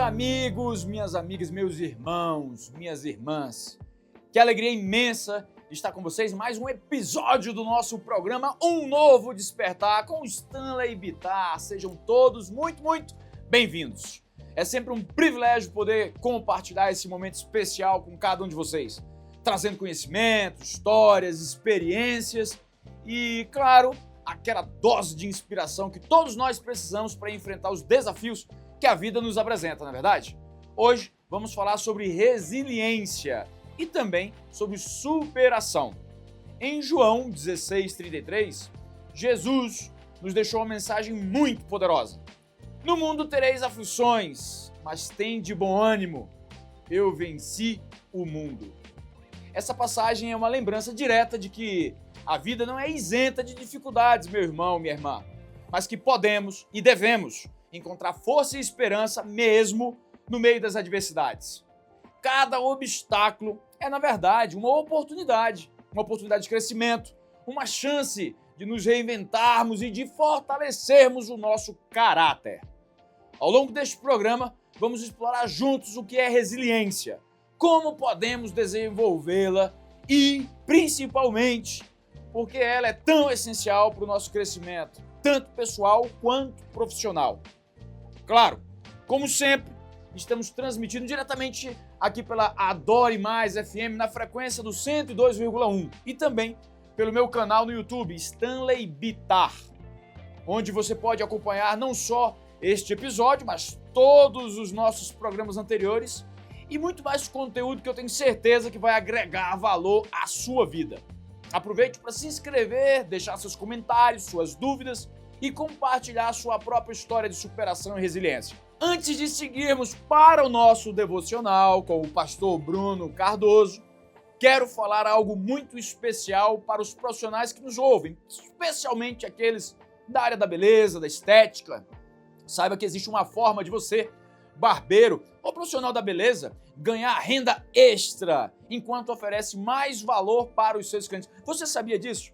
amigos, minhas amigas, meus irmãos, minhas irmãs. Que alegria imensa estar com vocês em mais um episódio do nosso programa Um Novo Despertar com Stanley Bittar. Sejam todos muito bem-vindos. É sempre um privilégio poder compartilhar esse momento especial com cada um de vocês, trazendo conhecimento, histórias, experiências e, claro, aquela dose de inspiração que todos nós precisamos para enfrentar os desafios que a vida nos apresenta, não é verdade? Hoje vamos falar sobre resiliência e também sobre superação. Em João 16:33, Jesus nos deixou uma mensagem muito poderosa. No mundo tereis aflições, mas tende bom ânimo. Eu venci o mundo. Essa passagem é uma lembrança direta de que a vida não é isenta de dificuldades, meu irmão, minha irmã, mas que podemos e devemos encontrar força e esperança mesmo no meio das adversidades. Cada obstáculo é, na verdade, uma oportunidade de crescimento, uma chance de nos reinventarmos e de fortalecermos o nosso caráter. Ao longo deste programa, vamos explorar juntos o que é resiliência, como podemos desenvolvê-la e, principalmente, porque ela é tão essencial para o nosso crescimento, tanto pessoal quanto profissional. Claro, como sempre, estamos transmitindo diretamente aqui pela Adore Mais FM na frequência do 102,1 e também pelo meu canal no YouTube, Stanley Bittar, onde você pode acompanhar não só este episódio, mas todos os nossos programas anteriores e muito mais conteúdo que eu tenho certeza que vai agregar valor à sua vida. Aproveite para se inscrever, deixar seus comentários, suas dúvidas e compartilhar sua própria história de superação e resiliência. Antes de seguirmos para o nosso devocional com o pastor Bruno Cardoso, quero falar algo muito especial para os profissionais que nos ouvem, especialmente aqueles da área da beleza, da estética. Saiba que existe uma forma de você, barbeiro ou profissional da beleza, ganhar renda extra enquanto oferece mais valor para os seus clientes. Você sabia disso?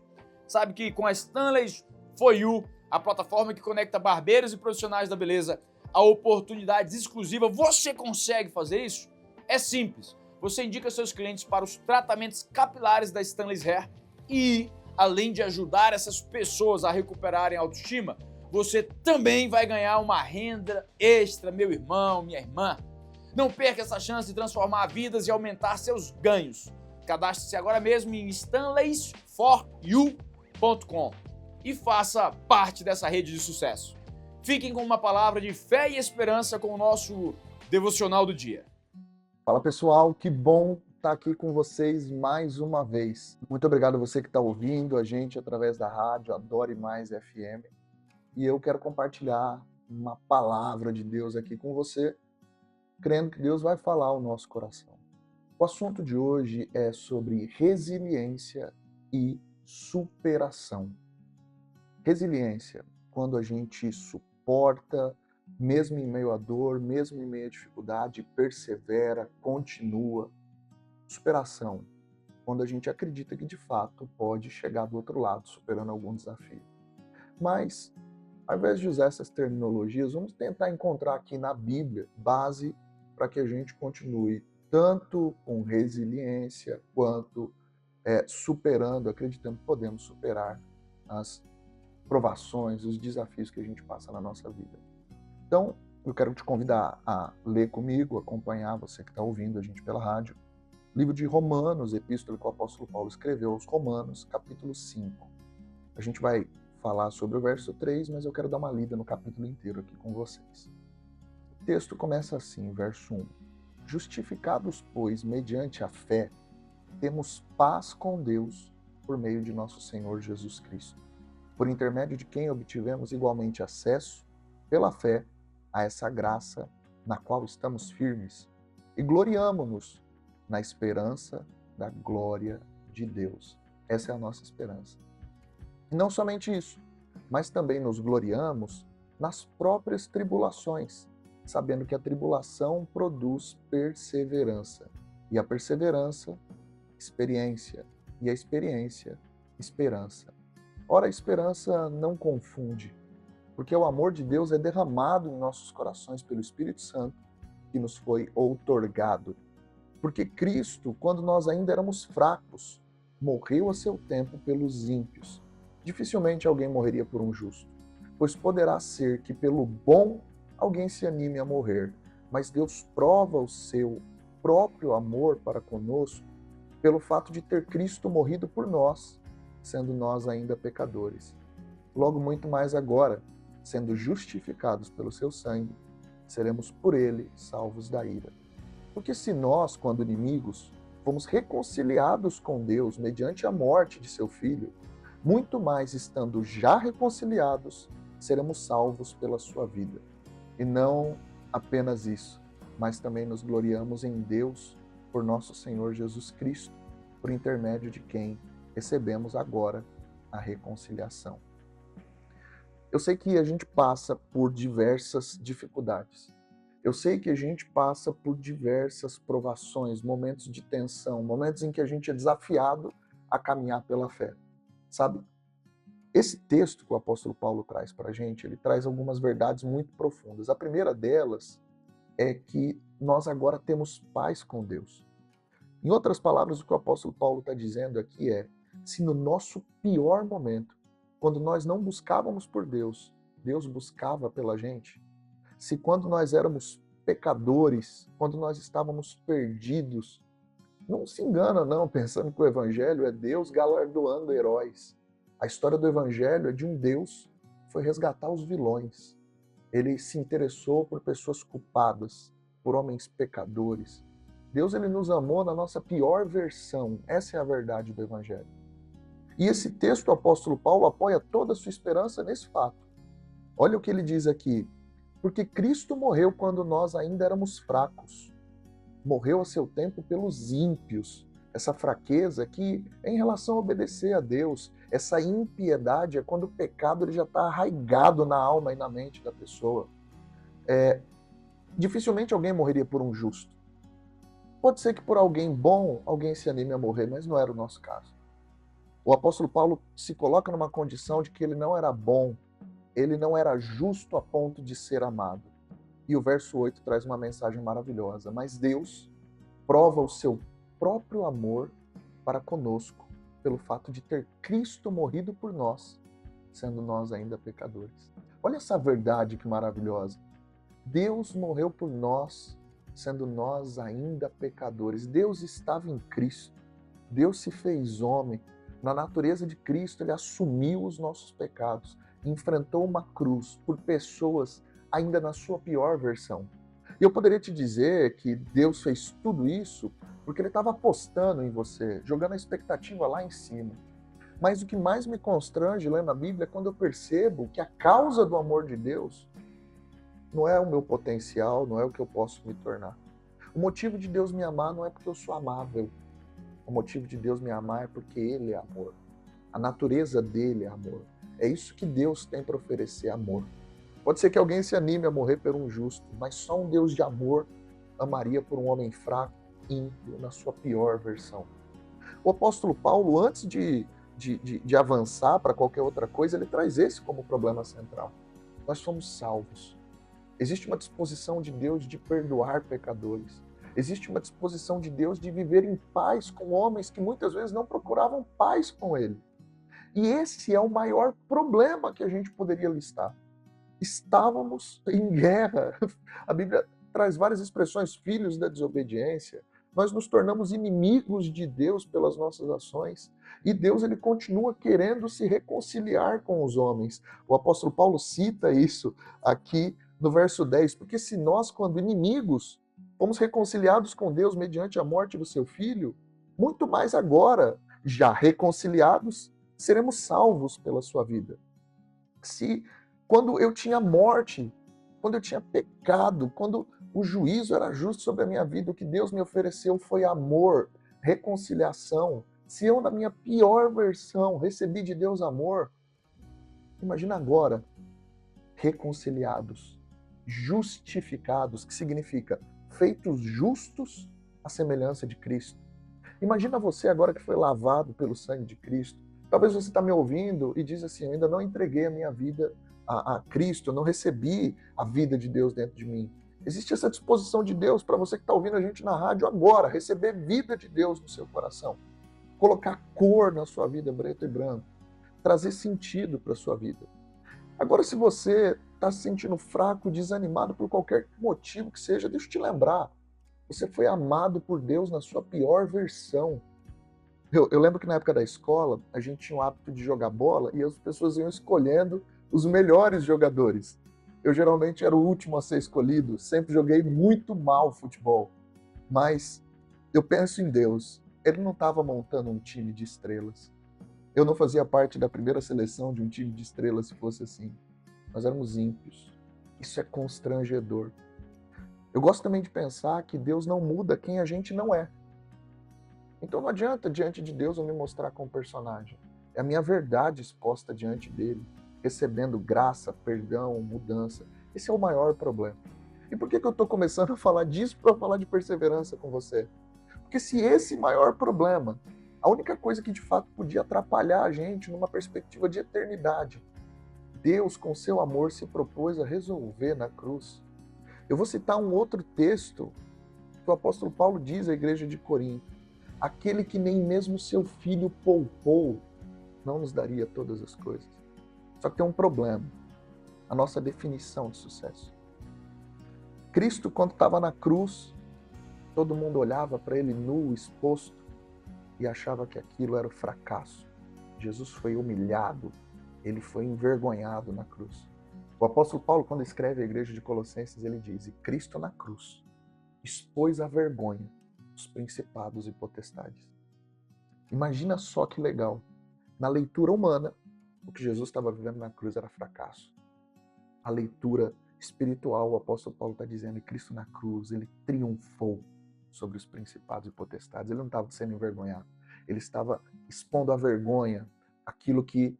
Sabe que com a Stanley For You, a plataforma que conecta barbeiros e profissionais da beleza a oportunidades exclusivas, você consegue fazer isso? É simples. Você indica seus clientes para os tratamentos capilares da Stanley's Hair e, além de ajudar essas pessoas a recuperarem a autoestima, você também vai ganhar uma renda extra, meu irmão, minha irmã. Não perca essa chance de transformar vidas e aumentar seus ganhos. Cadastre-se agora mesmo em stanleysforyou.com e faça parte dessa rede de sucesso. Fiquem com uma palavra de fé e esperança com o nosso devocional do dia. Fala pessoal, que bom estar aqui com vocês mais uma vez. Muito obrigado a você que está ouvindo a gente através da rádio Adore Mais FM. E eu quero compartilhar uma palavra de Deus aqui com você, crendo que Deus vai falar ao nosso coração. O assunto de hoje é sobre resiliência e superação. Resiliência, quando a gente suporta, mesmo em meio à dor, mesmo em meio à dificuldade, persevera, continua. Superação, quando a gente acredita que de fato pode chegar do outro lado, superando algum desafio. Mas, ao invés de usar essas terminologias, vamos tentar encontrar aqui na Bíblia base para que a gente continue tanto com resiliência quanto superando, acreditando que podemos superar as provações, os desafios que a gente passa na nossa vida. Então, eu quero te convidar a ler comigo, acompanhar você que está ouvindo a gente pela rádio, livro de Romanos, epístola que o apóstolo Paulo escreveu aos Romanos, capítulo 5. A gente vai falar sobre o verso 3, mas eu quero dar uma lida no capítulo inteiro aqui com vocês. O texto começa assim, verso 1. Justificados, pois, mediante a fé, temos paz com Deus por meio de nosso Senhor Jesus Cristo, por intermédio de quem obtivemos igualmente acesso, pela fé, a essa graça na qual estamos firmes e gloriamo-nos na esperança da glória de Deus. Essa é a nossa esperança. E não somente isso, mas também nos gloriamos nas próprias tribulações, sabendo que a tribulação produz perseverança, e a perseverança, experiência, e a experiência, esperança. Ora, a esperança não confunde, porque o amor de Deus é derramado em nossos corações pelo Espírito Santo que nos foi outorgado. Porque Cristo, quando nós ainda éramos fracos, morreu a seu tempo pelos ímpios. Dificilmente alguém morreria por um justo, pois poderá ser que pelo bom alguém se anime a morrer, mas Deus prova o seu próprio amor para conosco pelo fato de ter Cristo morrido por nós, sendo nós ainda pecadores. Logo, muito mais agora, sendo justificados pelo seu sangue, seremos por ele salvos da ira. Porque se nós, quando inimigos, fomos reconciliados com Deus mediante a morte de seu Filho, muito mais estando já reconciliados, seremos salvos pela sua vida. E não apenas isso, mas também nos gloriamos em Deus por nosso Senhor Jesus Cristo, por intermédio de quem recebemos agora a reconciliação. Eu sei que a gente passa por diversas dificuldades. Eu sei que a gente passa por diversas provações, momentos de tensão, momentos em que a gente é desafiado a caminhar pela fé. Sabe? Esse texto que o apóstolo Paulo traz para a gente, ele traz algumas verdades muito profundas. A primeira delas é que nós agora temos paz com Deus. Em outras palavras, o que o apóstolo Paulo está dizendo aqui é: se no nosso pior momento, quando nós não buscávamos por Deus, Deus buscava pela gente. Se quando nós éramos pecadores, quando nós estávamos perdidos, não se engana não, pensando que o evangelho é Deus galardoando heróis. A história do evangelho é de um Deus que foi resgatar os vilões. Ele se interessou por pessoas culpadas, por homens pecadores. Deus, ele nos amou na nossa pior versão. Essa é a verdade do evangelho. E esse texto, o apóstolo Paulo apoia toda a sua esperança nesse fato. Olha o que ele diz aqui. Porque Cristo morreu quando nós ainda éramos fracos. Morreu a seu tempo pelos ímpios. Essa fraqueza que é em relação a obedecer a Deus. Essa impiedade é quando o pecado ele já está arraigado na alma e na mente da pessoa. Dificilmente alguém morreria por um justo. Pode ser que por alguém bom, alguém se anime a morrer, mas não era o nosso caso. O apóstolo Paulo se coloca numa condição de que ele não era bom, ele não era justo a ponto de ser amado. E o verso 8 traz uma mensagem maravilhosa. Mas Deus prova o seu próprio amor para conosco, pelo fato de ter Cristo morrido por nós, sendo nós ainda pecadores. Olha essa verdade que maravilhosa. Deus morreu por nós, sendo nós ainda pecadores. Deus estava em Cristo. Deus se fez homem. Na natureza de Cristo, ele assumiu os nossos pecados. Enfrentou uma cruz por pessoas ainda na sua pior versão. E eu poderia te dizer que Deus fez tudo isso porque ele estava apostando em você, jogando a expectativa lá em cima. Mas o que mais me constrange lendo a Bíblia é quando eu percebo que a causa do amor de Deus não é o meu potencial, não é o que eu posso me tornar. O motivo de Deus me amar não é porque eu sou amável. O motivo de Deus me amar é porque Ele é amor. A natureza dele é amor. É isso que Deus tem para oferecer, amor. Pode ser que alguém se anime a morrer por um justo, mas só um Deus de amor amaria por um homem fraco, ímpio, na sua pior versão. O apóstolo Paulo, antes de avançar para qualquer outra coisa, ele traz esse como problema central. Nós somos salvos. Existe uma disposição de Deus de perdoar pecadores. Existe uma disposição de Deus de viver em paz com homens que muitas vezes não procuravam paz com Ele. E esse é o maior problema que a gente poderia listar. Estávamos em guerra. A Bíblia traz várias expressões, filhos da desobediência. Nós nos tornamos inimigos de Deus pelas nossas ações. E Deus, ele continua querendo se reconciliar com os homens. O apóstolo Paulo cita isso aqui no verso 10. Porque se nós, quando inimigos, fomos reconciliados com Deus mediante a morte do seu Filho, muito mais agora, já reconciliados, seremos salvos pela sua vida. Se quando eu tinha morte, quando eu tinha pecado, quando o juízo era justo sobre a minha vida, o que Deus me ofereceu foi amor, reconciliação. Se eu, na minha pior versão, recebi de Deus amor, imagina agora, reconciliados, justificados, que significa feitos justos à semelhança de Cristo. Imagina você agora que foi lavado pelo sangue de Cristo. Talvez você está me ouvindo e diz assim: eu ainda não entreguei a minha vida a Cristo, eu não recebi a vida de Deus dentro de mim. Existe essa disposição de Deus para você que está ouvindo a gente na rádio agora, receber vida de Deus no seu coração, colocar cor na sua vida, preto e branco, trazer sentido para a sua vida. Agora, se você está se sentindo fraco, desanimado por qualquer motivo que seja, deixa eu te lembrar, você foi amado por Deus na sua pior versão. Eu lembro que na época da escola, a gente tinha o hábito de jogar bola e as pessoas iam escolhendo os melhores jogadores. Eu geralmente era o último a ser escolhido, sempre joguei muito mal futebol. Mas eu penso em Deus, Ele não estava montando um time de estrelas. Eu não fazia parte da primeira seleção de um time de estrelas se fosse assim. Nós éramos ímpios. Isso é constrangedor. Eu gosto também de pensar que Deus não muda quem a gente não é. Então não adianta diante de Deus eu me mostrar como personagem. É a minha verdade exposta diante dele, recebendo graça, perdão, mudança. Esse é o maior problema. E por que eu estou começando a falar disso para falar de perseverança com você? Porque se esse maior problema, a única coisa que de fato podia atrapalhar a gente numa perspectiva de eternidade, Deus com seu amor se propôs a resolver na cruz. Eu vou citar um outro texto que o apóstolo Paulo diz à igreja de Corinto. Aquele que nem mesmo seu filho poupou, não nos daria todas as coisas. Só que tem um problema, a nossa definição de sucesso. Cristo, quando estava na cruz, todo mundo olhava para ele nu, exposto, e achava que aquilo era o fracasso. Jesus foi humilhado, ele foi envergonhado na cruz. O apóstolo Paulo, quando escreve a igreja de Colossenses, ele diz, e Cristo na cruz expôs a vergonha os principados e potestades. Imagina só que legal. Na leitura humana, o que Jesus estava vivendo na cruz era fracasso. A leitura espiritual, o apóstolo Paulo está dizendo, que Cristo na cruz, ele triunfou sobre os principados e potestades. Ele não estava sendo envergonhado. Ele estava expondo a vergonha, aquilo que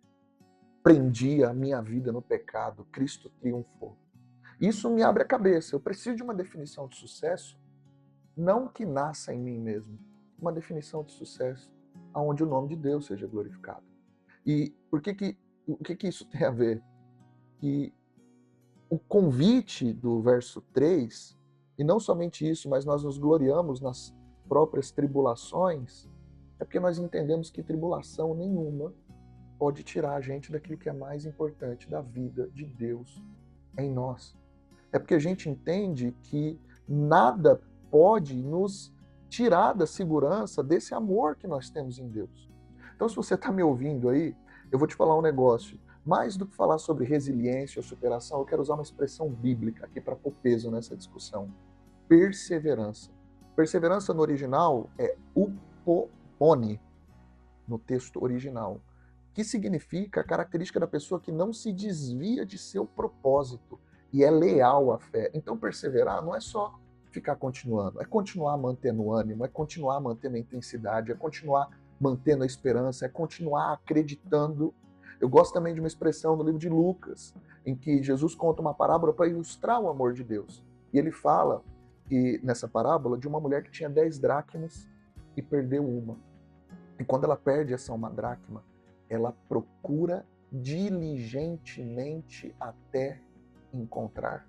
prendia a minha vida no pecado. Cristo triunfou. Isso me abre a cabeça. Eu preciso de uma definição de sucesso, não que nasça em mim mesmo, uma definição de sucesso onde o nome de Deus seja glorificado. E o que isso tem a ver? Que o convite do verso 3, e não somente isso, mas nós nos gloriamos nas próprias tribulações, é porque nós entendemos que tribulação nenhuma pode tirar a gente daquilo que é mais importante, da vida de Deus em nós. É porque a gente entende que nada pode nos tirar da segurança desse amor que nós temos em Deus. Então, se você está me ouvindo aí, eu vou te falar um negócio. Mais do que falar sobre resiliência ou superação, eu quero usar uma expressão bíblica aqui para pôr peso nessa discussão. Perseverança. Perseverança no original é upomone, no texto original, que significa a característica da pessoa que não se desvia de seu propósito e é leal à fé. Então, perseverar não é só ficar continuando, é continuar mantendo o ânimo, é continuar mantendo a intensidade, é continuar mantendo a esperança, é continuar acreditando. Eu gosto também de uma expressão no livro de Lucas, em que Jesus conta uma parábola para ilustrar o amor de Deus. E ele fala, nessa parábola, de uma mulher que tinha 10 dracmas e perdeu uma. E quando ela perde essa uma dracma, ela procura diligentemente até encontrar.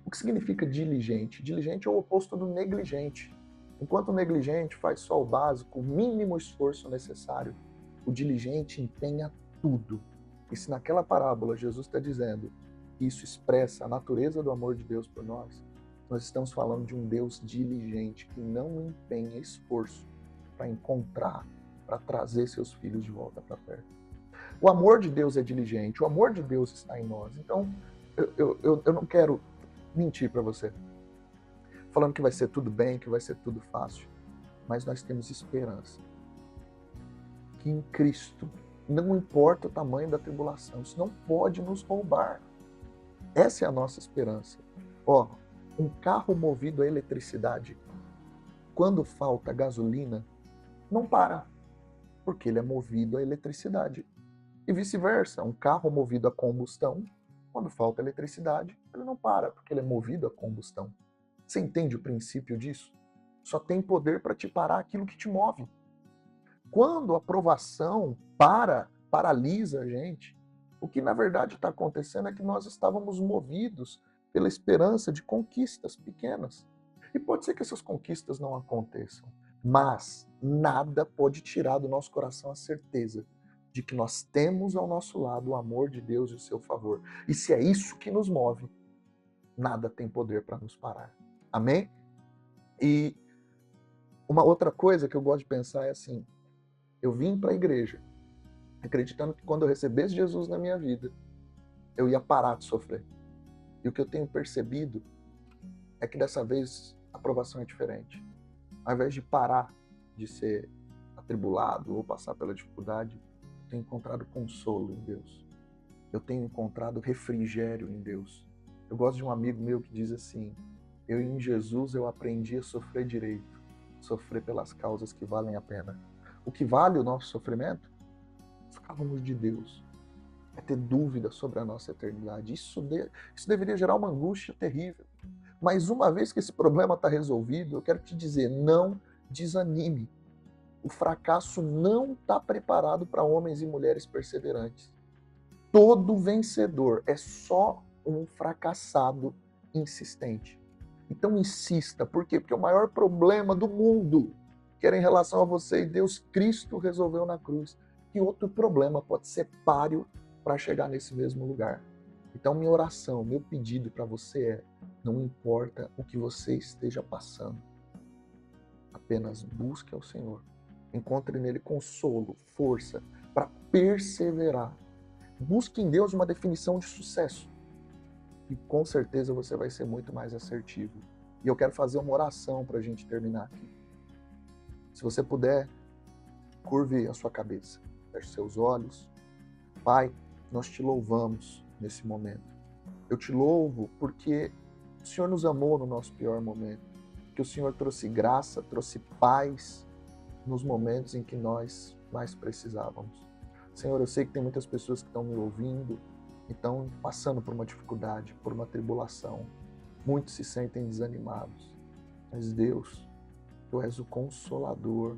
O que significa diligente? Diligente é o oposto do negligente. Enquanto o negligente faz só o básico, o mínimo esforço necessário, o diligente empenha tudo. E se naquela parábola Jesus está dizendo que isso expressa a natureza do amor de Deus por nós estamos falando de um Deus diligente que não empenha esforço para encontrar, para trazer seus filhos de volta para perto. O amor de Deus é diligente, o amor de Deus está em nós. Então, eu não quero mentir para você, falando que vai ser tudo bem, que vai ser tudo fácil, mas nós temos esperança que em Cristo, não importa o tamanho da tribulação, isso não pode nos roubar. Essa é a nossa esperança. Um carro movido a eletricidade, quando falta gasolina, não para, porque ele é movido a eletricidade. E vice-versa, um carro movido a combustão, quando falta eletricidade, ele não para, porque ele é movido a combustão. Você entende o princípio disso? Só tem poder para te parar aquilo que te move. Quando a provação paralisa a gente, o que na verdade está acontecendo é que nós estávamos movidos pela esperança de conquistas pequenas. E pode ser que essas conquistas não aconteçam, mas nada pode tirar do nosso coração a certeza de que nós temos ao nosso lado o amor de Deus e o seu favor. E se é isso que nos move, nada tem poder para nos parar. Amém? E uma outra coisa que eu gosto de pensar é assim, eu vim para a igreja acreditando que quando eu recebesse Jesus na minha vida, eu ia parar de sofrer. E o que eu tenho percebido é que dessa vez a aprovação é diferente. Ao invés de parar de ser atribulado ou passar pela dificuldade, eu tenho encontrado consolo em Deus. Eu tenho encontrado refrigério em Deus. Eu gosto de um amigo meu que diz assim, em Jesus eu aprendi a sofrer direito, sofrer pelas causas que valem a pena. O que vale o nosso sofrimento? Ficar longe de Deus. É ter dúvida sobre a nossa eternidade. Isso deveria gerar uma angústia terrível. Mas uma vez que esse problema está resolvido, eu quero te dizer, não desanime. O fracasso não está preparado para homens e mulheres perseverantes. Todo vencedor é só um fracassado insistente. Então insista. Por quê? Porque o maior problema do mundo, que era em relação a você e Deus, Cristo resolveu na cruz. Que outro problema pode ser páreo para chegar nesse mesmo lugar? Então minha oração, meu pedido para você é, não importa o que você esteja passando, apenas busque ao Senhor. Encontre nele consolo, força para perseverar. Busque em Deus uma definição de sucesso. E com certeza você vai ser muito mais assertivo. E eu quero fazer uma oração para a gente terminar aqui. Se você puder, curve a sua cabeça. Feche seus olhos. Pai, nós te louvamos nesse momento. Eu te louvo porque o Senhor nos amou no nosso pior momento. Que o Senhor trouxe graça, trouxe paz nos momentos em que nós mais precisávamos. Senhor, eu sei que tem muitas pessoas que estão me ouvindo e estão passando por uma dificuldade, por uma tribulação. Muitos se sentem desanimados. Mas Deus, Tu és o Consolador,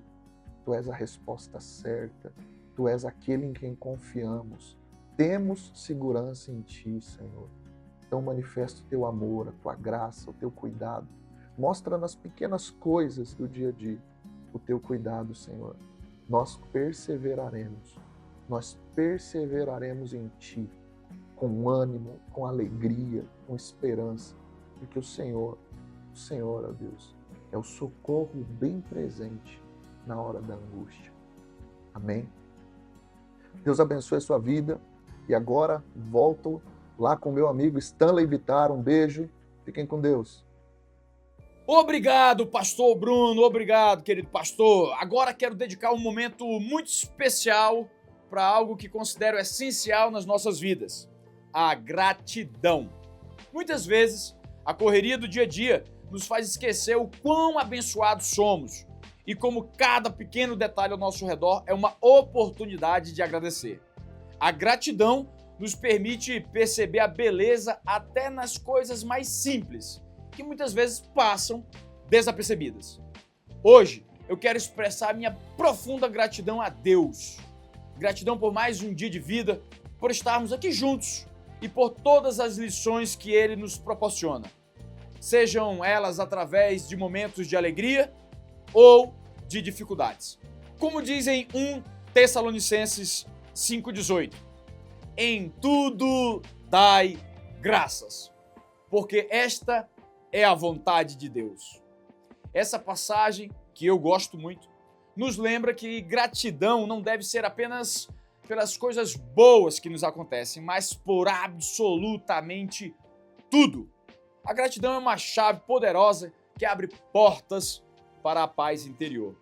Tu és a resposta certa, Tu és aquele em quem confiamos. Temos segurança em Ti, Senhor. Então manifesta o Teu amor, a Tua graça, o Teu cuidado. Mostra nas pequenas coisas do dia a dia o Teu cuidado, Senhor. Nós perseveraremos em Ti, com ânimo, com alegria, com esperança, porque o Senhor, ó Deus, é o socorro bem presente na hora da angústia. Amém? Deus abençoe a sua vida. E agora volto lá com meu amigo Stanley Vittar. Um beijo. Fiquem com Deus. Obrigado, pastor Bruno. Obrigado, querido pastor. Agora quero dedicar um momento muito especial para algo que considero essencial nas nossas vidas: a gratidão. Muitas vezes, a correria do dia a dia nos faz esquecer o quão abençoados somos e como cada pequeno detalhe ao nosso redor é uma oportunidade de agradecer. A gratidão nos permite perceber a beleza até nas coisas mais simples, que muitas vezes passam desapercebidas. Hoje, eu quero expressar minha profunda gratidão a Deus. Gratidão por mais um dia de vida, por estarmos aqui juntos e por todas as lições que Ele nos proporciona. Sejam elas através de momentos de alegria ou de dificuldades. Como dizem 1 Tessalonicenses 5,18, em tudo dai graças, porque esta é a vontade de Deus. Essa passagem, que eu gosto muito, nos lembra que gratidão não deve ser apenas pelas coisas boas que nos acontecem, mas por absolutamente tudo. A gratidão é uma chave poderosa que abre portas para a paz interior.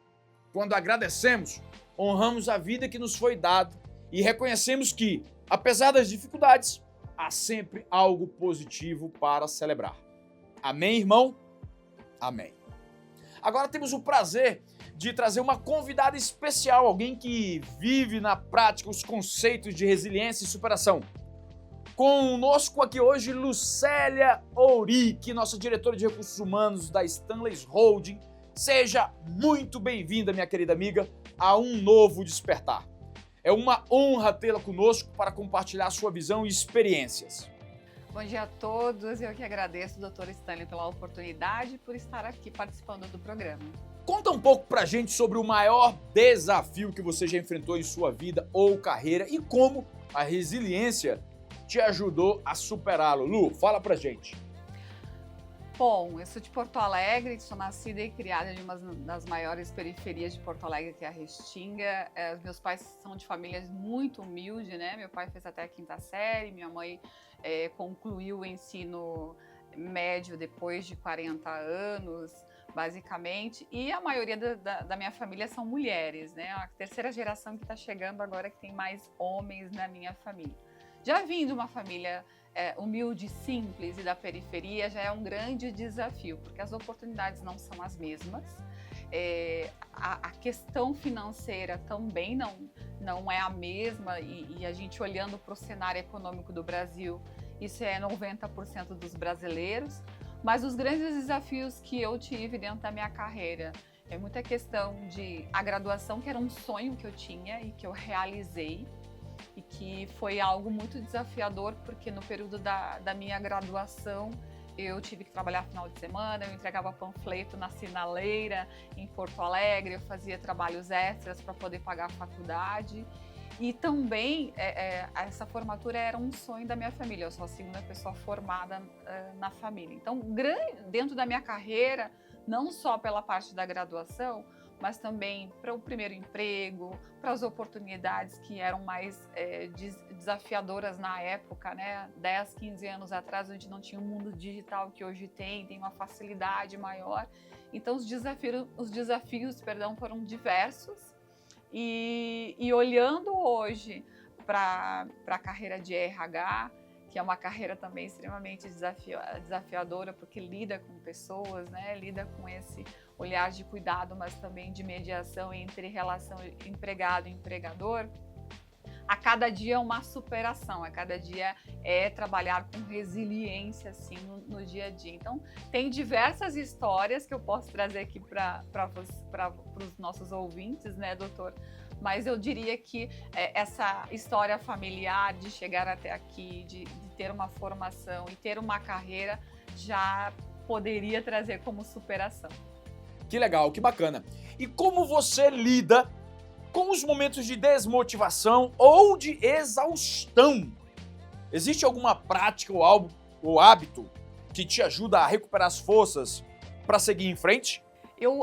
Quando agradecemos, honramos a vida que nos foi dada e reconhecemos que, apesar das dificuldades, há sempre algo positivo para celebrar. Amém, irmão? Amém. Agora temos o prazer de trazer uma convidada especial, alguém que vive na prática os conceitos de resiliência e superação. Conosco aqui hoje, Lucélia Ourique, nossa diretora de recursos humanos da Stanley's Holding. Seja muito bem-vinda, minha querida amiga, a um novo despertar. É uma honra tê-la conosco para compartilhar sua visão e experiências. Bom dia a todos, eu que agradeço, doutor Stanley, pela oportunidade e por estar aqui participando do programa. Conta um pouco pra gente sobre o maior desafio que você já enfrentou em sua vida ou carreira e como a resiliência te ajudou a superá-lo. Lu, fala pra gente. Bom, eu sou de Porto Alegre, sou nascida e criada em uma das maiores periferias de Porto Alegre, que é a Restinga. Os meus pais são de famílias muito humildes, né? Meu pai fez até a 5ª série, minha mãe concluiu o ensino médio depois de 40 anos, basicamente. E a maioria da minha família são mulheres, né? A 3ª geração que está chegando agora que tem mais homens na minha família. Já vim de uma família humilde, simples e da periferia, já é um grande desafio, porque as oportunidades não são as mesmas. A questão financeira também não é a mesma e a gente olhando para o cenário econômico do Brasil, isso é 90% dos brasileiros, mas os grandes desafios que eu tive dentro da minha carreira é muita questão de a graduação, que era um sonho que eu tinha e que eu realizei, e que foi algo muito desafiador, porque no período da minha graduação eu tive que trabalhar final de semana, eu entregava panfleto na sinaleira em Porto Alegre, eu fazia trabalhos extras para poder pagar a faculdade. E também essa formatura era um sonho da minha família, eu sou a 2ª pessoa formada na família. Então, dentro da minha carreira, não só pela parte da graduação, mas também para o primeiro emprego, para as oportunidades que eram mais desafiadoras na época, né? 10, 15 anos atrás, a gente não tinha o mundo digital que hoje tem uma facilidade maior. Então, os desafios, foram diversos. E olhando hoje para a carreira de RH, que é uma carreira também extremamente desafiadora, porque lida com pessoas, né? Lida com esse olhar de cuidado, mas também de mediação entre relação empregado e empregador. A cada dia é uma superação, a cada dia é trabalhar com resiliência assim, no dia a dia. Então, tem diversas histórias que eu posso trazer aqui para os nossos ouvintes, né, doutor? Mas eu diria que essa história familiar de chegar até aqui, de ter uma formação e ter uma carreira, já poderia trazer como superação. Que legal, que bacana. E como você lida com os momentos de desmotivação ou de exaustão? Existe alguma prática ou hábito que te ajuda a recuperar as forças para seguir em frente?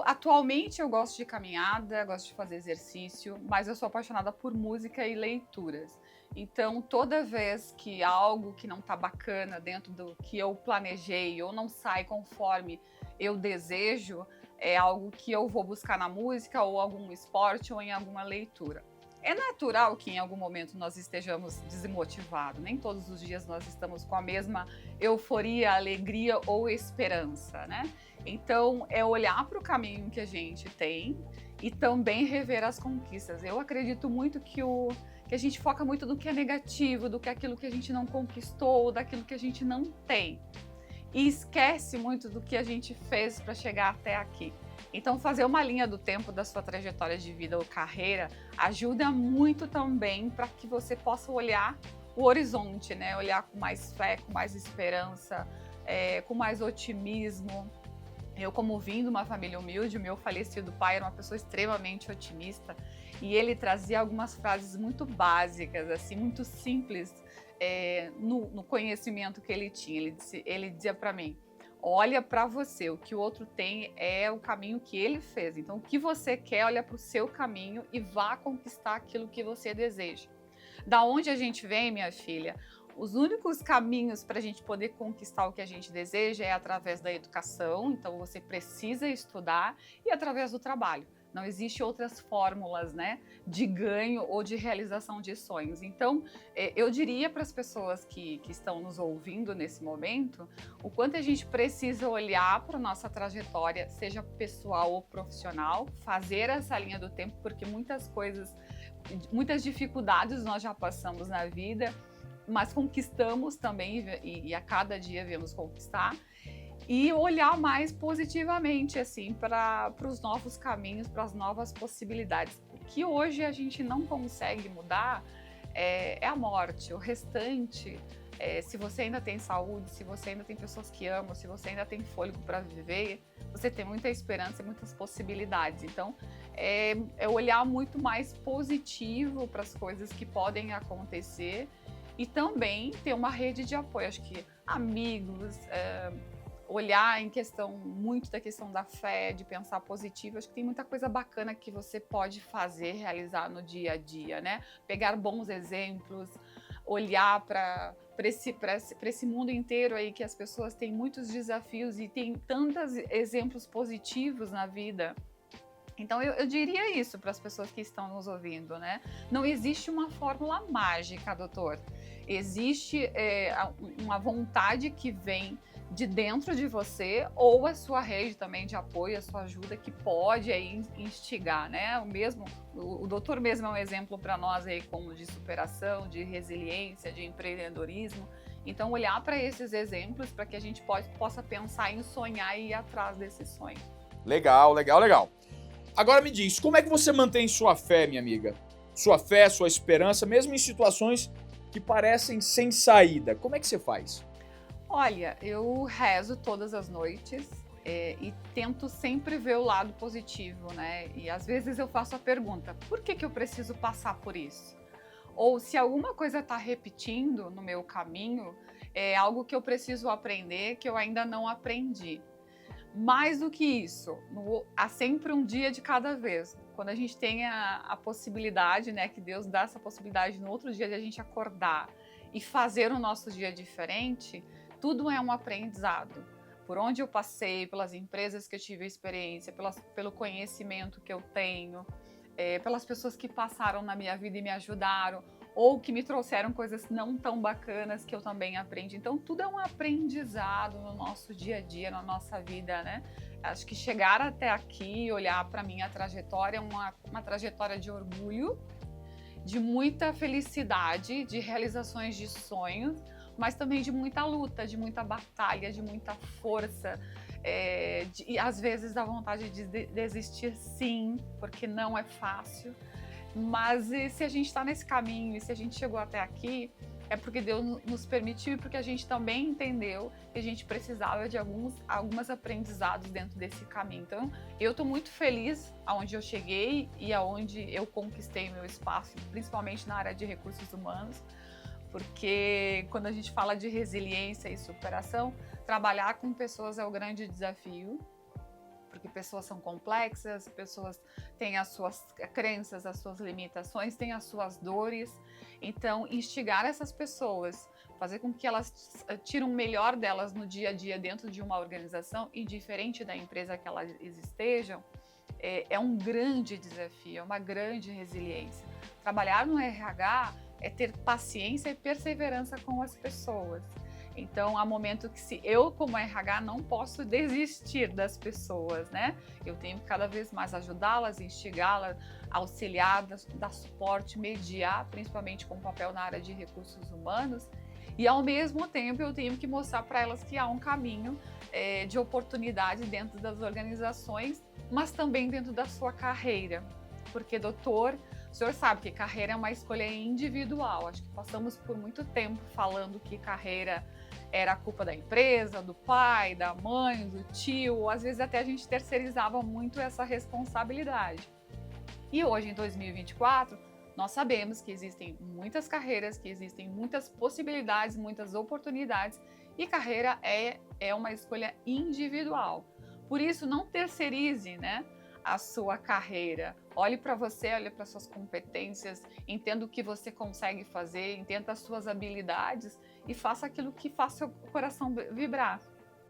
Atualmente eu gosto de caminhada, gosto de fazer exercício, mas eu sou apaixonada por música e leituras. Então, toda vez que algo que não está bacana dentro do que eu planejei ou não sai conforme eu desejo, é algo que eu vou buscar na música ou algum esporte ou em alguma leitura. É natural que em algum momento nós estejamos desmotivados, nem todos os dias nós estamos com a mesma euforia, alegria ou esperança, né? Então, é olhar para o caminho que a gente tem e também rever as conquistas. Eu acredito muito que a gente foca muito no que é negativo, do que é aquilo que a gente não conquistou, daquilo que a gente não tem. E esquece muito do que a gente fez para chegar até aqui. Então, fazer uma linha do tempo da sua trajetória de vida ou carreira ajuda muito também para que você possa olhar o horizonte, né? Olhar com mais fé, com mais esperança, com mais otimismo. Eu, como vim de uma família humilde, o meu falecido pai era uma pessoa extremamente otimista e ele trazia algumas frases muito básicas, assim, muito simples no conhecimento que ele tinha. Ele dizia para mim: olha para você, o que o outro tem é o caminho que ele fez. Então, o que você quer, olha para o seu caminho e vá conquistar aquilo que você deseja. Da onde a gente vem, minha filha? Os únicos caminhos para a gente poder conquistar o que a gente deseja é através da educação, então você precisa estudar, e através do trabalho. Não existe outras fórmulas, né, de ganho ou de realização de sonhos. Então, eu diria para as pessoas que estão nos ouvindo nesse momento, o quanto a gente precisa olhar para a nossa trajetória, seja pessoal ou profissional, fazer essa linha do tempo, porque muitas dificuldades nós já passamos na vida, mas conquistamos também e a cada dia viemos conquistar. E olhar mais positivamente assim para os novos caminhos, para as novas possibilidades. O que hoje a gente não consegue mudar é a morte. O restante Se você ainda tem saúde, se você ainda tem pessoas que amam, se você ainda tem fôlego para viver, você tem muita esperança e muitas possibilidades. Então, é olhar muito mais positivo para as coisas que podem acontecer e também ter uma rede de apoio. Acho que amigos, olhar em questão, muito da questão da fé, de pensar positivo. Acho que tem muita coisa bacana que você pode fazer, realizar no dia a dia, né? Pegar bons exemplos, olhar para esse mundo inteiro aí que as pessoas têm muitos desafios e tem tantos exemplos positivos na vida. Então eu diria isso para as pessoas que estão nos ouvindo, né? Não existe uma fórmula mágica, doutor. Existe uma vontade que vem de dentro de você ou a sua rede também de apoio, a sua ajuda que pode aí instigar, né? O doutor mesmo é um exemplo para nós aí como de superação, de resiliência, de empreendedorismo. Então olhar para esses exemplos para que a gente possa pensar em sonhar e ir atrás desse sonho. Legal. Agora me diz, como é que você mantém sua fé, minha amiga? Sua fé, sua esperança, mesmo em situações que parecem sem saída. Como é que você faz? Olha, eu rezo todas as noites e tento sempre ver o lado positivo, né? E às vezes eu faço a pergunta, por que eu preciso passar por isso? Ou se alguma coisa está repetindo no meu caminho, é algo que eu preciso aprender que eu ainda não aprendi. Mais do que isso, há sempre um dia de cada vez. Quando a gente tem a possibilidade, né, que Deus dá essa possibilidade no outro dia de a gente acordar e fazer o nosso dia diferente, tudo é um aprendizado. Por onde eu passei, pelas empresas que eu tive experiência, pelo conhecimento que eu tenho, pelas pessoas que passaram na minha vida e me ajudaram, ou que me trouxeram coisas não tão bacanas que eu também aprendi. Então, tudo é um aprendizado no nosso dia a dia, na nossa vida, né? Acho que chegar até aqui, olhar para a minha trajetória, é uma trajetória de orgulho, de muita felicidade, de realizações de sonhos, mas também de muita luta, de muita batalha, de muita força, e às vezes dá vontade de desistir sim, porque não é fácil. Mas se a gente está nesse caminho e se a gente chegou até aqui, é porque Deus nos permitiu e porque a gente também entendeu que a gente precisava de alguns aprendizados dentro desse caminho. Então, eu estou muito feliz aonde eu cheguei e aonde eu conquistei meu espaço, principalmente na área de recursos humanos, porque quando a gente fala de resiliência e superação, trabalhar com pessoas é o grande desafio. Porque pessoas são complexas, pessoas têm as suas crenças, as suas limitações, têm as suas dores. Então, instigar essas pessoas, fazer com que elas tirem o melhor delas no dia a dia dentro de uma organização, indiferente da empresa que elas estejam, é um grande desafio, é uma grande resiliência. Trabalhar no RH é ter paciência e perseverança com as pessoas. Então, há momento que se eu, como RH, não posso desistir das pessoas, né? Eu tenho que cada vez mais ajudá-las, instigá-las, auxiliar, dar suporte, mediar, principalmente com o papel na área de recursos humanos. E, ao mesmo tempo, eu tenho que mostrar para elas que há um caminho de oportunidade dentro das organizações, mas também dentro da sua carreira. Porque, doutor, o senhor sabe que carreira é uma escolha individual. Acho que passamos por muito tempo falando que carreira era a culpa da empresa, do pai, da mãe, do tio. Às vezes até a gente terceirizava muito essa responsabilidade. E hoje, em 2024, nós sabemos que existem muitas carreiras, que existem muitas possibilidades, muitas oportunidades. E carreira é uma escolha individual. Por isso, não terceirize, né, a sua carreira. Olhe para você, olhe para suas competências, entenda o que você consegue fazer, entenda as suas habilidades e faça aquilo que faça seu coração vibrar.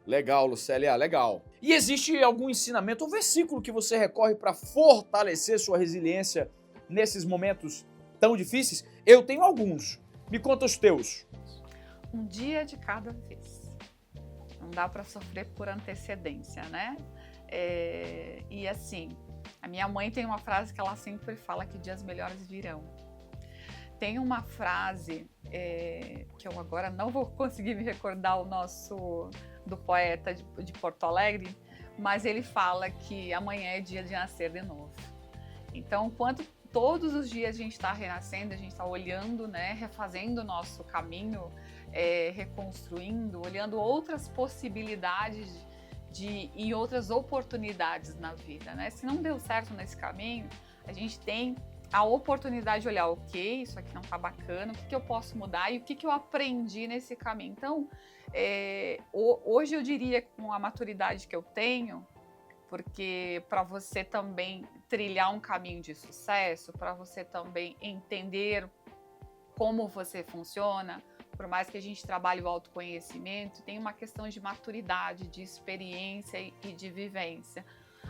Legal, Lucélia, legal. E existe algum ensinamento ou versículo que você recorre para fortalecer sua resiliência nesses momentos tão difíceis? Eu tenho alguns. Me conta os teus. Um dia de cada vez. Não dá para sofrer por antecedência, né? E assim, a minha mãe tem uma frase que ela sempre fala que dias melhores virão. Tem uma frase que eu agora não vou conseguir me recordar do poeta de Porto Alegre, mas ele fala que amanhã é dia de nascer de novo. Então, todos os dias a gente está renascendo, a gente está olhando, né, refazendo o nosso caminho, reconstruindo, olhando outras possibilidades e outras oportunidades na vida, né? Se não deu certo nesse caminho, a gente tem a oportunidade de olhar, ok, isso aqui não tá bacana, o que eu posso mudar e o que eu aprendi nesse caminho. Então, hoje eu diria, com a maturidade que eu tenho, porque para você também trilhar um caminho de sucesso, para você também entender como você funciona, por mais que a gente trabalhe o autoconhecimento, tem uma questão de maturidade, de experiência e de vivência.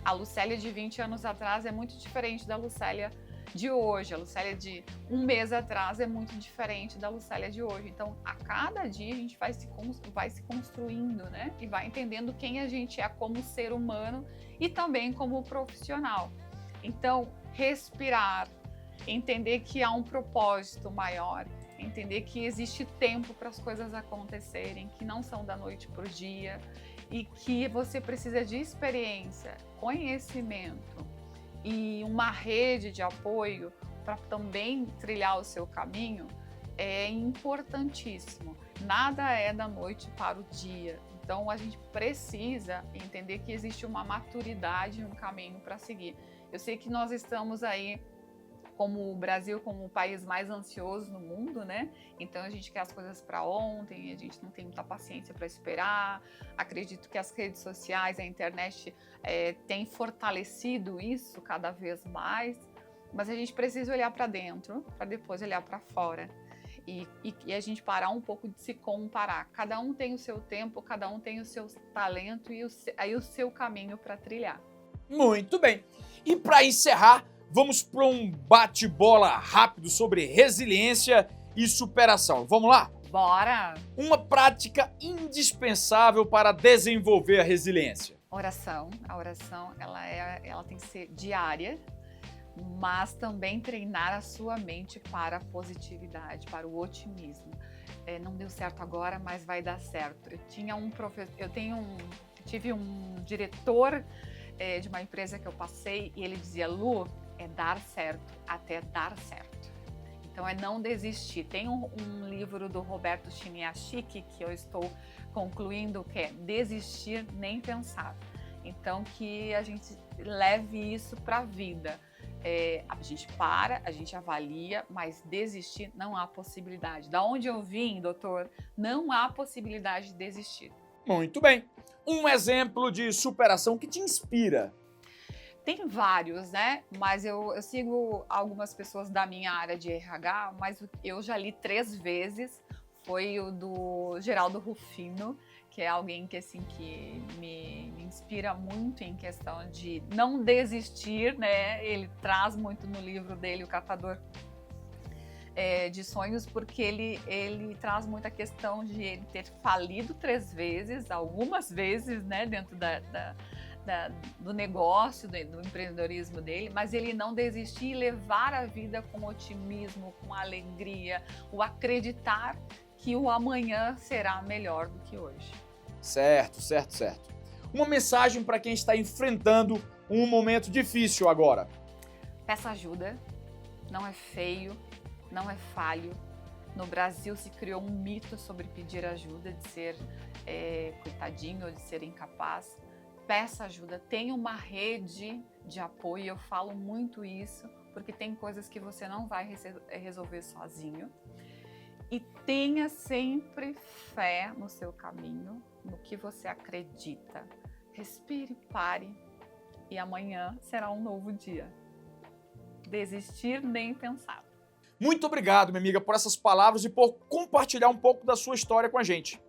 A Lucélia de 20 anos atrás é muito diferente da Lucélia de hoje. A Lucélia de um mês atrás é muito diferente da Lucélia de hoje. Então, a cada dia a gente vai se construindo, né? E vai entendendo quem a gente é como ser humano e também como profissional. Então, respirar, entender que há um propósito maior, entender que existe tempo para as coisas acontecerem, que não são da noite para o dia e que você precisa de experiência, conhecimento e uma rede de apoio para também trilhar o seu caminho é importantíssimo. Nada é da noite para o dia. Então a gente precisa entender que existe uma maturidade, um caminho para seguir. Eu sei que nós estamos aí como o Brasil, como o país mais ansioso no mundo, né? Então a gente quer as coisas para ontem, a gente não tem muita paciência para esperar. Acredito que as redes sociais, a internet tem fortalecido isso cada vez mais, mas a gente precisa olhar para dentro para depois olhar para fora e a gente parar um pouco de se comparar. Cada um tem o seu tempo, cada um tem o seu talento e o seu caminho para trilhar. Muito bem. E para encerrar, vamos para um bate-bola rápido sobre resiliência e superação. Vamos lá? Bora! Uma prática indispensável para desenvolver a resiliência. Oração. A oração ela tem que ser diária, mas também treinar a sua mente para a positividade, para o otimismo. Não deu certo agora, mas vai dar certo. Tive um diretor de uma empresa que eu passei e ele dizia: Lu, é dar certo até dar certo. Então é não desistir. Tem um livro do Roberto Chiniachiki que eu estou concluindo, que é Desistir Nem Pensar. Então que a gente leve isso para a vida. A gente para, a gente avalia, mas desistir não há possibilidade. Da onde eu vim, doutor, não há possibilidade de desistir. Muito bem. Um exemplo de superação que te inspira. Tem vários, né? Mas eu sigo algumas pessoas da minha área de RH, mas eu já li 3 vezes. Foi o do Geraldo Rufino, que é alguém que, assim, que me inspira muito em questão de não desistir, né? Ele traz muito no livro dele, O Catador de Sonhos, porque ele traz muita questão de ele ter falido 3 vezes, algumas vezes, né? Dentro do negócio, do empreendedorismo dele, mas ele não desistir e levar a vida com otimismo, com alegria, o acreditar que o amanhã será melhor do que hoje. Certo. Uma mensagem para quem está enfrentando um momento difícil agora. Peça ajuda, não é feio, não é falho. No Brasil se criou um mito sobre pedir ajuda, de ser coitadinho ou de ser incapaz. Peça ajuda, tenha uma rede de apoio, eu falo muito isso, porque tem coisas que você não vai resolver sozinho. E tenha sempre fé no seu caminho, no que você acredita. Respire, pare e amanhã será um novo dia. Desistir nem pensar. Muito obrigado, minha amiga, por essas palavras e por compartilhar um pouco da sua história com a gente.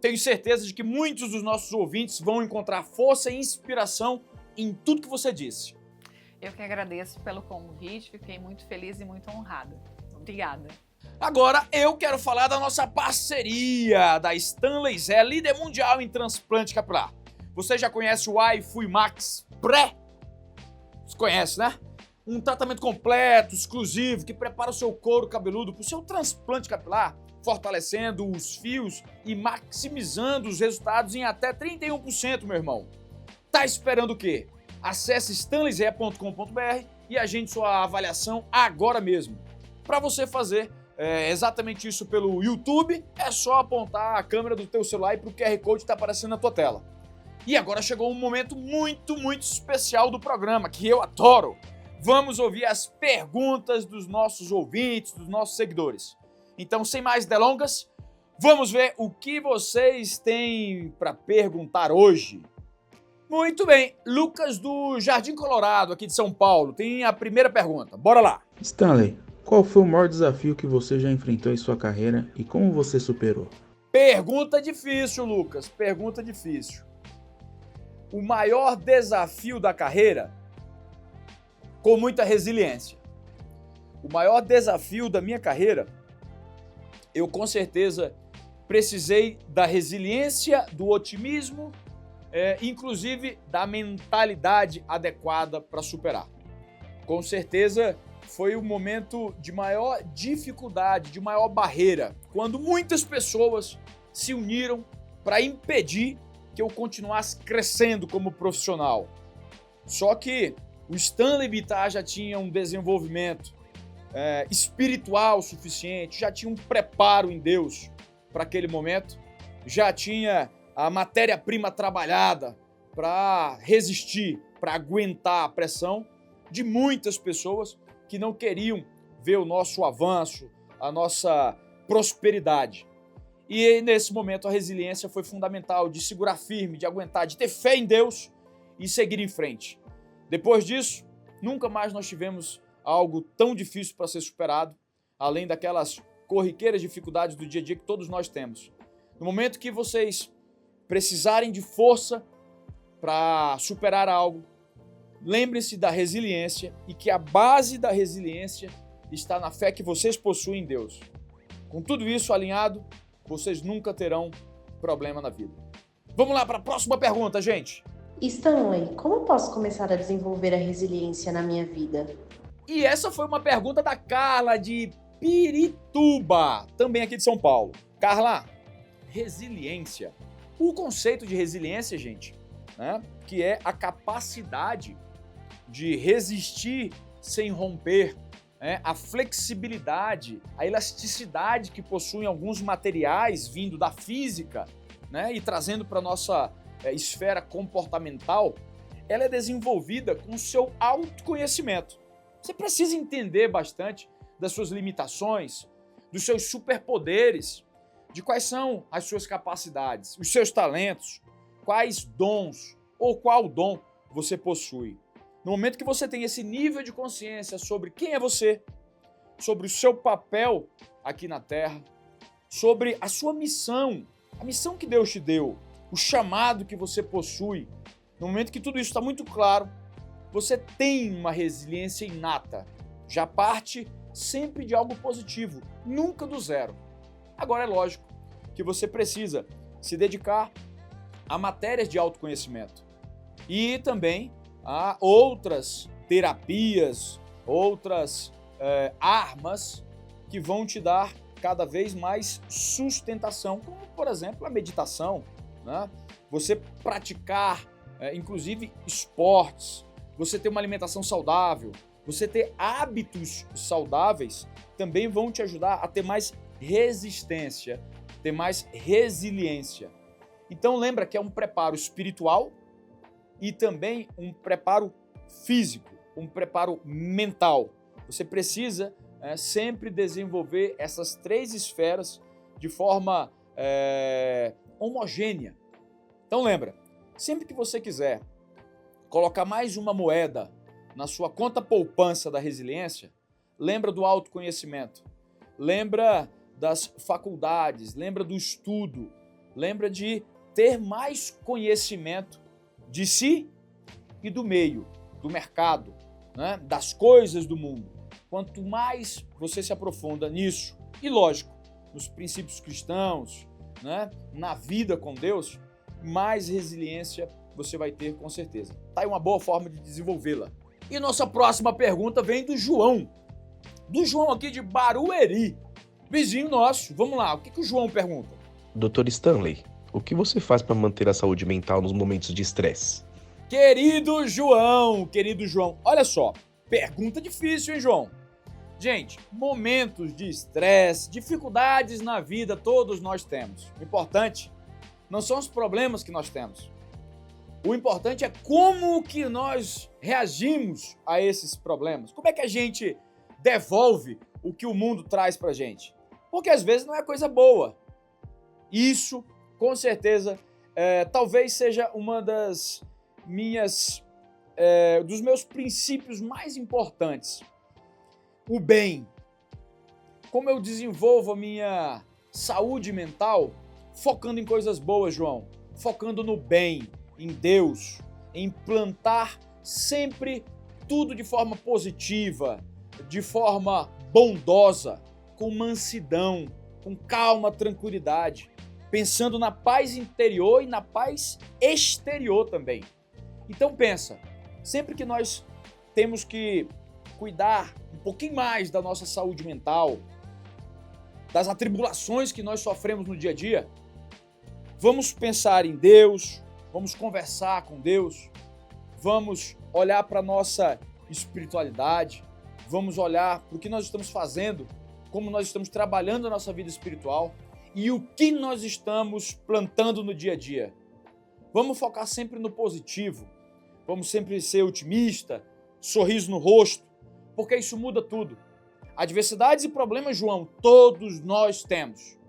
Tenho certeza de que muitos dos nossos ouvintes vão encontrar força e inspiração em tudo que você disse. Eu que agradeço pelo convite, fiquei muito feliz e muito honrada. Obrigada. Agora eu quero falar da nossa parceria da Stanley Zé, líder mundial em transplante capilar. Você já conhece o iFui Max Pré? Você conhece, né? Um tratamento completo, exclusivo, que prepara o seu couro cabeludo para o seu transplante capilar, fortalecendo os fios e maximizando os resultados em até 31%, meu irmão. Tá esperando o quê? Acesse stanleyzé.com.br e agende sua avaliação agora mesmo. Para você fazer exatamente isso pelo YouTube, é só apontar a câmera do teu celular para o QR Code que está aparecendo na tua tela. E agora chegou um momento muito, muito especial do programa, que eu adoro. Vamos ouvir as perguntas dos nossos ouvintes, dos nossos seguidores. Então, sem mais delongas, vamos ver o que vocês têm para perguntar hoje. Muito bem, Lucas do Jardim Colorado, aqui de São Paulo, tem a primeira pergunta. Bora lá. Stanley, qual foi o maior desafio que você já enfrentou em sua carreira e como você superou? Pergunta difícil, Lucas, pergunta difícil. O maior desafio da carreira, com muita resiliência. O maior desafio da minha carreira, eu com certeza precisei da resiliência, do otimismo, inclusive da mentalidade adequada para superar. Com certeza foi o momento de maior dificuldade, de maior barreira, quando muitas pessoas se uniram para impedir que eu continuasse crescendo como profissional. Só que o Stanley Bittar já tinha um desenvolvimento espiritual suficiente, já tinha um preparo em Deus para aquele momento, já tinha a matéria-prima trabalhada para resistir, para aguentar a pressão de muitas pessoas que não queriam ver o nosso avanço, a nossa prosperidade. E nesse momento a resiliência foi fundamental, de segurar firme, de aguentar, de ter fé em Deus e seguir em frente. Depois disso, nunca mais nós tivemos algo tão difícil para ser superado, além daquelas corriqueiras dificuldades do dia a dia que todos nós temos. No momento que vocês precisarem de força para superar algo, lembre-se da resiliência e que a base da resiliência está na fé que vocês possuem em Deus. Com tudo isso alinhado, vocês nunca terão problema na vida. Vamos lá para a próxima pergunta, gente. Stanley, como eu posso começar a desenvolver a resiliência na minha vida? E essa foi uma pergunta da Carla de Pirituba, também aqui de São Paulo. Carla, resiliência. O conceito de resiliência, gente, que é a capacidade de resistir sem romper, a flexibilidade, a elasticidade que possuem alguns materiais vindo da física, e trazendo para a nossa esfera comportamental, ela é desenvolvida com o seu autoconhecimento. Você precisa entender bastante das suas limitações, dos seus superpoderes, de quais são as suas capacidades, os seus talentos, quais dons ou qual dom você possui. No momento que você tem esse nível de consciência sobre quem é você, sobre o seu papel aqui na Terra, sobre a sua missão, a missão que Deus te deu, o chamado que você possui, no momento que tudo isso está muito claro, você tem uma resiliência inata, já parte sempre de algo positivo, nunca do zero. Agora é lógico que você precisa se dedicar a matérias de autoconhecimento e também a outras terapias, outras armas que vão te dar cada vez mais sustentação, como por exemplo a meditação, você praticar inclusive esportes, você ter uma alimentação saudável, você ter hábitos saudáveis, também vão te ajudar a ter mais resistência, ter mais resiliência. Então lembra que é um preparo espiritual e também um preparo físico, um preparo mental. Você precisa sempre desenvolver essas três esferas de forma homogênea. Então lembra, sempre que você quiser colocar mais uma moeda na sua conta poupança da resiliência, lembra do autoconhecimento, lembra das faculdades, lembra do estudo, lembra de ter mais conhecimento de si e do meio, do mercado, das coisas do mundo. Quanto mais você se aprofunda nisso, e lógico, nos princípios cristãos, na vida com Deus, mais resiliência você vai ter com certeza. Tá aí uma boa forma de desenvolvê-la. E nossa próxima pergunta vem do João. Do João aqui de Barueri, vizinho nosso. Vamos lá, o que o João pergunta? Dr. Stanley, o que você faz para manter a saúde mental nos momentos de estresse? Querido João, olha só, Pergunta difícil, hein, João? Gente, momentos de estresse, dificuldades na vida todos nós temos. O importante não são os problemas que nós temos. O importante é como que nós reagimos a esses problemas. Como é que a gente devolve o que o mundo traz pra gente? Porque às vezes não é coisa boa. Isso, com certeza, talvez seja uma das dos meus princípios mais importantes. O bem. Como eu desenvolvo a minha saúde mental focando em coisas boas, João. Focando no bem, em Deus, em plantar sempre tudo de forma positiva, de forma bondosa, com mansidão, com calma, tranquilidade, pensando na paz interior e na paz exterior também. Então pensa, sempre que nós temos que cuidar um pouquinho mais da nossa saúde mental, das atribulações que nós sofremos no dia a dia, vamos pensar em Deus, vamos conversar com Deus, vamos olhar para a nossa espiritualidade, vamos olhar para o que nós estamos fazendo, como nós estamos trabalhando a nossa vida espiritual e o que nós estamos plantando no dia a dia. Vamos focar sempre no positivo, vamos sempre ser otimista, sorriso no rosto, porque isso muda tudo. Adversidades e problemas, João, todos nós temos.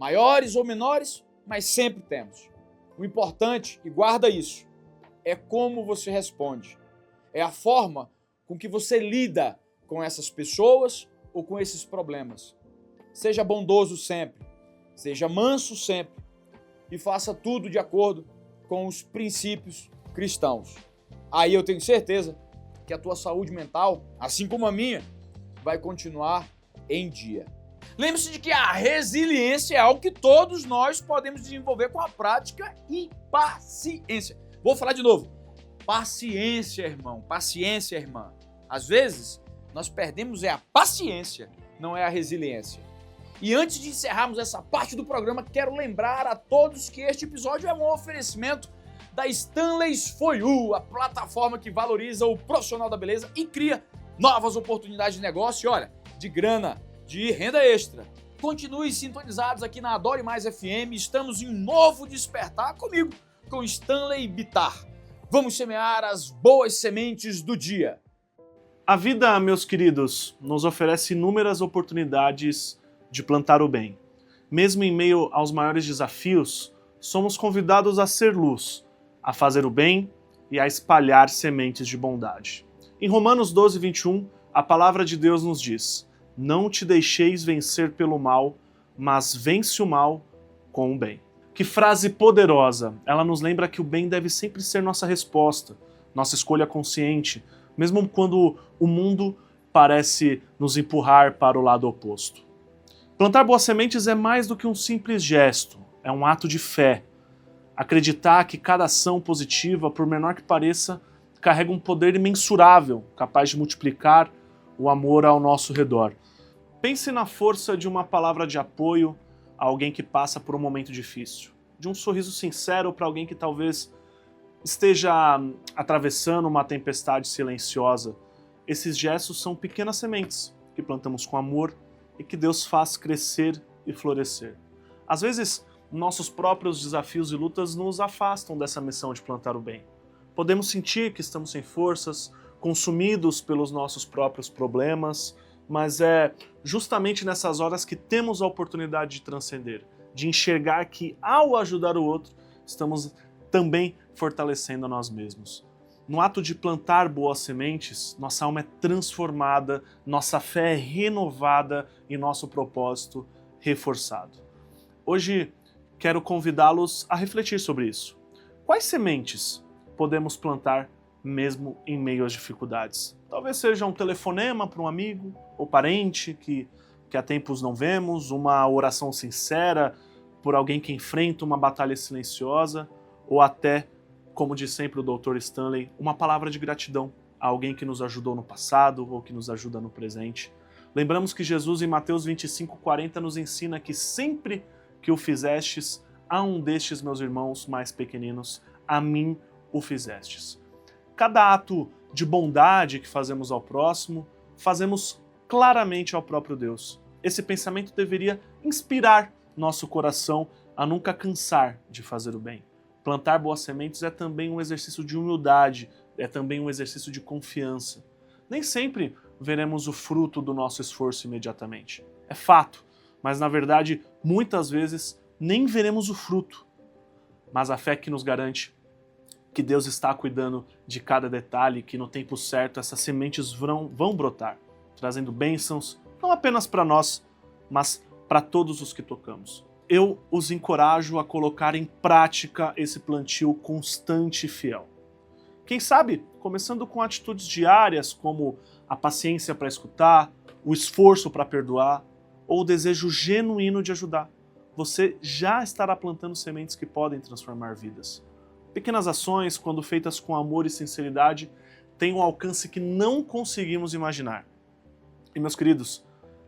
Maiores ou menores, mas sempre temos. O importante, e guarda isso, é como você responde. É a forma com que você lida com essas pessoas ou com esses problemas. Seja bondoso sempre, seja manso sempre e faça tudo de acordo com os princípios cristãos. Aí eu tenho certeza que a tua saúde mental, assim como a minha, vai continuar em dia. Lembre-se de que a resiliência é algo que todos nós podemos desenvolver com a prática e paciência. Vou falar de novo. Paciência, irmão. Paciência, irmã. Às vezes, nós perdemos a paciência, não é a resiliência. E antes de encerrarmos essa parte do programa, quero lembrar a todos que este episódio é um oferecimento da Stanleys For You, a plataforma que valoriza o profissional da beleza e cria novas oportunidades de negócio e, olha, de grana, de renda extra. Continue sintonizados aqui na Adore Mais FM, estamos em um novo despertar comigo, com Stanley Bittar. Vamos semear as boas sementes do dia. A vida, meus queridos, nos oferece inúmeras oportunidades de plantar o bem. Mesmo em meio aos maiores desafios, somos convidados a ser luz, a fazer o bem e a espalhar sementes de bondade. Em Romanos 12, 21, a palavra de Deus nos diz: não te deixeis vencer pelo mal, mas vence o mal com o bem. Que frase poderosa! Ela nos lembra que o bem deve sempre ser nossa resposta, nossa escolha consciente, mesmo quando o mundo parece nos empurrar para o lado oposto. Plantar boas sementes é mais do que um simples gesto, é um ato de fé. Acreditar que cada ação positiva, por menor que pareça, carrega um poder imensurável, capaz de multiplicar o amor ao nosso redor. Pense na força de uma palavra de apoio a alguém que passa por um momento difícil, de um sorriso sincero para alguém que talvez esteja atravessando uma tempestade silenciosa. Esses gestos são pequenas sementes que plantamos com amor e que Deus faz crescer e florescer. Às vezes, nossos próprios desafios e lutas nos afastam dessa missão de plantar o bem. Podemos sentir que estamos sem forças, consumidos pelos nossos próprios problemas, mas é justamente nessas horas que temos a oportunidade de transcender, de enxergar que, ao ajudar o outro, estamos também fortalecendo a nós mesmos. No ato de plantar boas sementes, nossa alma é transformada, nossa fé é renovada e nosso propósito reforçado. Hoje, quero convidá-los a refletir sobre isso. Quais sementes podemos plantar mesmo em meio às dificuldades? Talvez seja um telefonema para um amigo ou parente que há tempos não vemos, uma oração sincera por alguém que enfrenta uma batalha silenciosa, ou até, como diz sempre o Dr. Stanley, uma palavra de gratidão a alguém que nos ajudou no passado ou que nos ajuda no presente. Lembramos que Jesus, em Mateus 25:40, nos ensina que sempre que o fizestes a um destes meus irmãos mais pequeninos, a mim o fizestes. Cada ato de bondade que fazemos ao próximo, fazemos claramente ao próprio Deus. Esse pensamento deveria inspirar nosso coração a nunca cansar de fazer o bem. Plantar boas sementes é também um exercício de humildade, é também um exercício de confiança. Nem sempre veremos o fruto do nosso esforço imediatamente. É fato, mas na verdade, muitas vezes nem veremos o fruto. Mas a fé que nos garante que Deus está cuidando de cada detalhe, que no tempo certo essas sementes vão brotar, trazendo bênçãos, não apenas para nós, mas para todos os que tocamos. Eu os encorajo a colocar em prática esse plantio constante e fiel. Quem sabe, começando com atitudes diárias como a paciência para escutar, o esforço para perdoar ou o desejo genuíno de ajudar, você já estará plantando sementes que podem transformar vidas. Pequenas ações, quando feitas com amor e sinceridade, têm um alcance que não conseguimos imaginar. E meus queridos,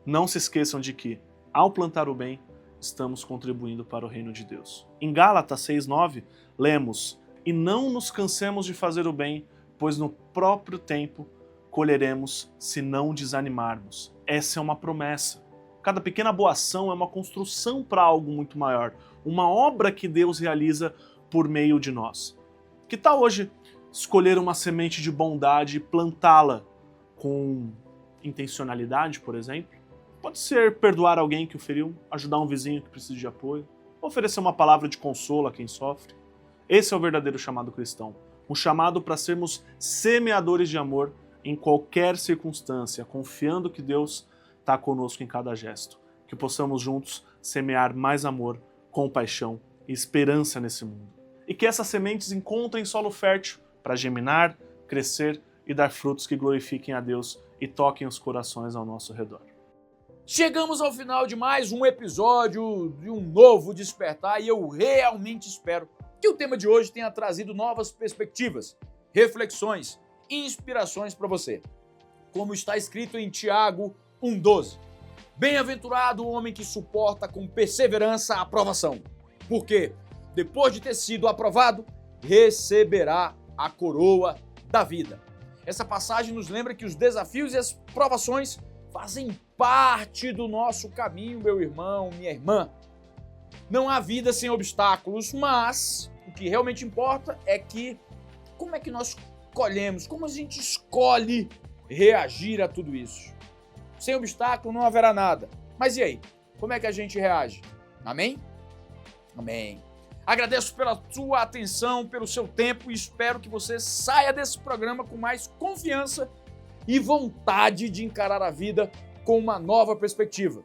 não se esqueçam de que, ao plantar o bem, estamos contribuindo para o reino de Deus. Em Gálatas 6:9, lemos: "E não nos cansemos de fazer o bem, pois no próprio tempo colheremos se não desanimarmos." Essa é uma promessa. Cada pequena boa ação é uma construção para algo muito maior, uma obra que Deus realiza por meio de nós. Que tal hoje escolher uma semente de bondade e plantá-la com intencionalidade, por exemplo? Pode ser perdoar alguém que o feriu, ajudar um vizinho que precisa de apoio, oferecer uma palavra de consolo a quem sofre. Esse é o verdadeiro chamado cristão, um chamado para sermos semeadores de amor em qualquer circunstância, confiando que Deus está conosco em cada gesto. Que possamos juntos semear mais amor, compaixão e esperança nesse mundo. E que essas sementes encontrem solo fértil para germinar, crescer e dar frutos que glorifiquem a Deus e toquem os corações ao nosso redor. Chegamos ao final de mais um episódio de um novo Despertar e eu realmente espero que o tema de hoje tenha trazido novas perspectivas, reflexões e inspirações para você. Como está escrito em Tiago 1:12. Bem-aventurado o homem que suporta com perseverança a aprovação, porque, depois de ter sido aprovado, receberá a coroa da vida. Essa passagem nos lembra que os desafios e as provações fazem parte do nosso caminho, meu irmão, minha irmã. Não há vida sem obstáculos, mas o que realmente importa é que como é que nós colhemos, como a gente escolhe reagir a tudo isso. Sem obstáculo não haverá nada. Mas e aí? Como é que a gente reage? Amém? Amém. Agradeço pela sua atenção, pelo seu tempo e espero que você saia desse programa com mais confiança e vontade de encarar a vida com uma nova perspectiva.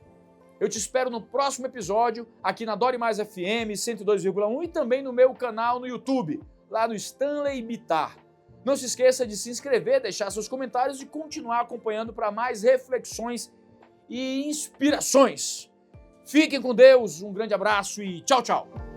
Eu te espero no próximo episódio aqui na Adore Mais FM 102,1 e também no meu canal no YouTube, lá no Stanley Bittar. Não se esqueça de se inscrever, deixar seus comentários e continuar acompanhando para mais reflexões e inspirações. Fiquem com Deus, um grande abraço e tchau, tchau!